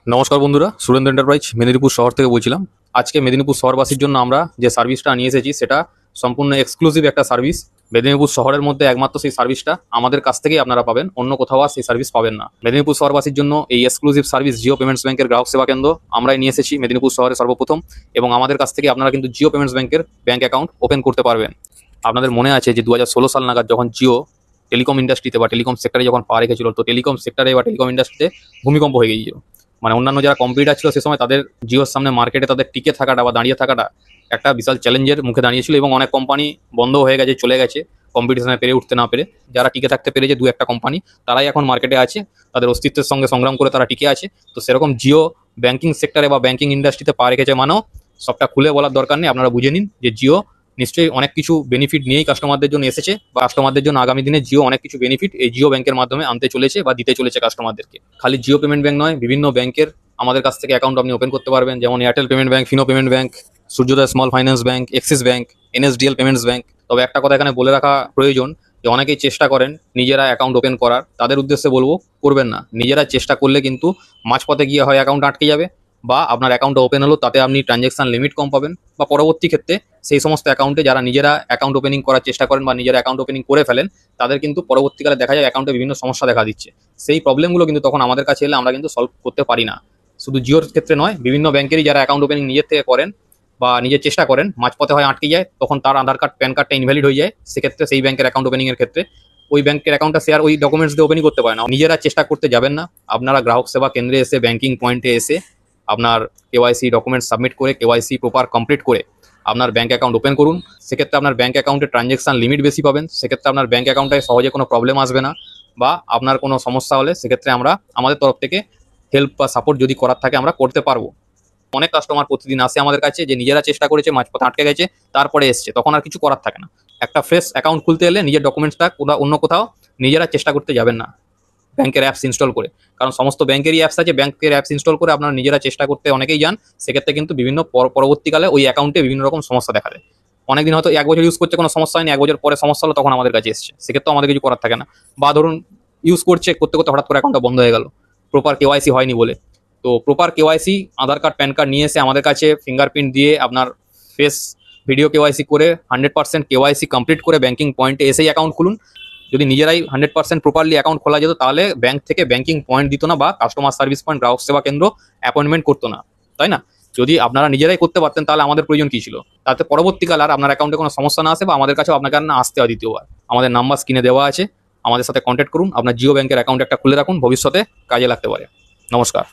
নমস্কার বন্ধুরা, সুরেন্দ্র এন্টারপ্রাইজ মেদিনীপুর শহর থেকে বলছিলাম। আজকে মেদিনীপুর শহরবাসীর জন্য আমরা যে সার্ভিসটা নিয়ে এসেছি সেটা সম্পূর্ণ এক্সক্লুসিভ একটা সার্ভিস। মেদিনীপুর শহরের মধ্যে একমাত্র সেই সার্ভিসটা আমাদের কাছ থেকেই আপনারা পাবেন, অন্য কোথাও আর সেই সার্ভিস পাবেন না। মেদিনীপুর শহরবাসীর জন্য এই এক্সক্লুসিভ সার্ভিস জিও পেমেন্টস ব্যাংকের গ্রাহক সেবা কেন্দ্র আমরাই নিয়ে এসেছি মেদিনীপুর শহরে সর্বপ্রথম, এবং আমাদের কাছ থেকে আপনারা কিন্তু জিও পেমেন্টস ব্যাংকের ব্যাংক অ্যাকাউন্ট ওপেন করতে পারবেন। আপনাদের মনে আছে যে 2016 সাল নাগাদ যখন জিও টেলিকম ইন্ডাস্ট্রিতে বা টেলিকম সেক্টরে যখন পা রেখেছিল, তো টেলিকম সেক্টরে বা টেলিকম ইন্ডাস্ট্রিতে ভূমিকম্প হয়ে গিয়েছিল। মানে অন্যান্য যারা কম্পিটিটার ছিল সে সময় তাদের জিওর সামনে মার্কেটে তাদের টিকে থাকাটা বা দাঁড়িয়ে থাকাটা একটা বিশাল চ্যালেঞ্জের মুখে দাঁড়িয়েছিল, এবং অনেক কোম্পানি বন্ধ হয়ে গেছে, চলে গেছে কম্পিটিশনে পেরে উঠতে না পেরে। যারা টিকে থাকতে পেরেছে দু একটা কোম্পানি, তারাই এখন মার্কেটে আছে, তাদের অস্তিত্বের সঙ্গে সংগ্রাম করে তারা টিকে আছে। তো সেরকম জিও ব্যাংকিং সেক্টরে বা ব্যাংকিং ইন্ডাস্ট্রিতে পা রেখেছে, মানেও সবটা খুলে বলার দরকার নেই, আপনারা বুঝে নিন যে জিও নিশ্চয়ই অনেক কিছু বেনিফিট নিয়েই কাস্টমারদের জন্য এসেছে, বা কাস্টমারদের জন্য আগামী দিনে জিও অনেক কিছু বেনিফিট এই জিও ব্যাংকের মাধ্যমে আনতে চলেছে বা দিতে চলেছে কাস্টমারদেরকে। খালি জিও পেমেন্ট ব্যাংক নয়, বিভিন্ন ব্যাংকের আমাদের কাছ থেকে অ্যাকাউন্ট আপনি ওপেন করতে পারবেন, যেমন Airtel payment bank, Fino payment bank, Suryoday small finance bank, Axis bank, NSDL payments bank. তবে একটা কথা এখানে বলে রাখা প্রয়োজন যে অনেকেই চেষ্টা করেন নিজেরা অ্যাকাউন্ট ওপেন করার, তাদের উদ্দেশ্যে বলবো করবেন না। নিজেরা চেষ্টা করলে কিন্তু মাঝপথে গিয়ে হয় অ্যাকাউন্ট আটকে যাবে, বা আপনার অ্যাকাউন্টটা ওপেন হলো তাতে আপনি ট্রানজ্যাকশন লিমিট কম পাবেন, বা পরবর্তী ক্ষেত্রে সেই সমস্ত অ্যাকাউন্টে যারা নিজেরা অ্যাকাউন্ট ওপেনিং করার চেষ্টা করেন বা নিজেরা অ্যাকাউন্ট ওপেনিং করে ফেলেন, তাদের কিন্তু পরবর্তীকালে দেখা যায় অ্যাকাউন্টে বিভিন্ন সমস্যা দেখা দিচ্ছে। সেই প্রবলেমগুলো কিন্তু তখন আমাদের কাছে এলে আমরা কিন্তু সলভ করতে পারি না। শুধু জিওর ক্ষেত্রে নয়, বিভিন্ন ব্যাংকেরই যারা অ্যাকাউন্ট ওপেনিং নিজের থেকে করেন বা নিজের চেষ্টা করেন, মাঝপথে হয় আটকে যায়, তখন তার আধার কার্ড প্যান কার্ডটা ইনভ্যালিড হয়ে যায়। সেক্ষেত্রে সেই ব্যাংকের অ্যাকাউন্ট ওপেনিং এর ক্ষেত্রে ওই ব্যাংকের অ্যাকাউন্টটা শেয়ার ওই ডকুমেন্টস দিয়ে ওপেনিং করতে পারে না। নিজেরা চেষ্টা করতে যাবেন না, আপনারা গ্রাহক সেবা কেন্দ্রে এসে, ব্যাংকিং পয়েন্টে এসে আপনার কেওয়াইসি ডকুমেন্টস সাবমিট করে, কেওয়াইসি প্রপার কমপ্লিট করে আপনার ব্যাংক অ্যাকাউন্ট ওপেন করুন। সেক্ষেত্রে আপনার ব্যাংক অ্যাকাউন্টে ট্রানজ্যাকশন লিমিট বেশি পাবেন, সেক্ষেত্রে আপনার ব্যাংক অ্যাকাউন্টে সহজে কোনো প্রবলেম আসবে না, বা আপনার কোনো সমস্যা হলে সেক্ষেত্রে আমরা আমাদের তরফ থেকে হেল্প বা সাপোর্ট যদি করার থাকে আমরা করতে পারবো। অনেক কাস্টমার প্রতিদিন আসে আমাদের কাছে যে নিজেরা চেষ্টা করেছে, মাঝপথে আটকে গেছে, তারপরে এসছে, তখন আর কিছু করার থাকে না। একটা ফ্রেশ অ্যাকাউন্ট খুলতে এলে নিজের ডকুমেন্টসটা অন্য কোথাও নিজেরা চেষ্টা করতে যাবেন না ব্যাংকের অ্যাপস ইনস্টল করে, কারণ সমস্ত ব্যাংকেরই অ্যাপস আছে, ব্যাংকের অ্যাপস ইনস্টল করে আপনারা নিজেরা চেষ্টা করতে অনেকেই যান। সেক্ষেত্রে কিন্তু বিভিন্ন পরবর্তীকালে ওই অ্যাকাউন্টে বিভিন্ন রকম সমস্যা দেখা দেয়। অনেকদিন হয়তো 1 বছর ইউজ করছে, কোনো সমস্যা হয়নি, 1 বছর পরে সমস্যা হলো, তখন আমাদের কাছে এসছে, সেক্ষেত্রে আমাদের কিছু করার থাকে না। বা ধরুন ইউজ করছে, করতে করতে হঠাৎ করে অ্যাকাউন্টটা বন্ধ হয়ে গেল, প্রপার কেওয়াইসি হয়নি বলে। তো প্রপার কেওয়াইসি আধার কার্ড প্যান কার্ড নিয়ে এসে আমাদের কাছে ফিঙ্গারপ্রিন্ট দিয়ে আপনার ফেস ভিডিও কেওয়াইসি করে 100% কেওয়াইসি কমপ্লিট করে ব্যাংকিং পয়েন্টে এসেই অ্যাকাউন্ট খুলুন। যদি নিজেরাই 100% প্রপারলি অ্যাকাউন্ট খোলা যেত, তাহলে ব্যাংক থেকে ব্যাংকিং পয়েন্ট দিত না, বা কাস্টমার সার্ভিস পয়েন্ট, গ্রাহক সেবা কেন্দ্র অ্যাপয়েন্টমেন্ট করতো না, তাই না? যদি আপনারা নিজেরাই করতে পারতেন তাহলে আমাদের প্রয়োজন কী ছিল? তাতে পরবর্তীকালে আর আপনার অ্যাকাউন্টে কোনো সমস্যা না আসে, বা আমাদের কাছেও আপনাকে আর না আসতে হয় দ্বিতীয়বার। আমাদের নাম্বার স্ক্রিনে দেওয়া আছে, আমাদের সাথে কন্ট্যাক্ট করুন, আপনার জিও ব্যাংকের অ্যাকাউন্ট একটা খুলে রাখুন, ভবিষ্যতে কাজে লাগতে পারে। নমস্কার।